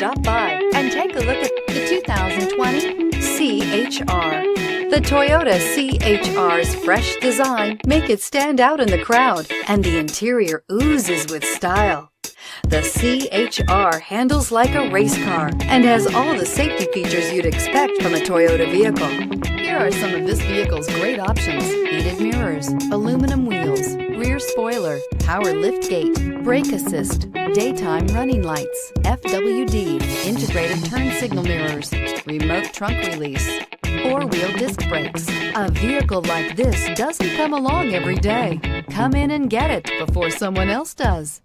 Stop by and take a look at the 2020 C-HR. The Toyota C-HR's fresh design make it stand out in the crowd, and the interior oozes with style. The C-HR handles like a race car and has all the safety features you'd expect from a Toyota vehicle. Here are some of this vehicle's great options: heated mirrors, aluminum wheels, rear spoiler, power liftgate, brake assist, daytime running lights, FWD, integrated turn signal mirrors, remote trunk release, four-wheel disc brakes. A vehicle like this doesn't come along every day. Come in and get it before someone else does.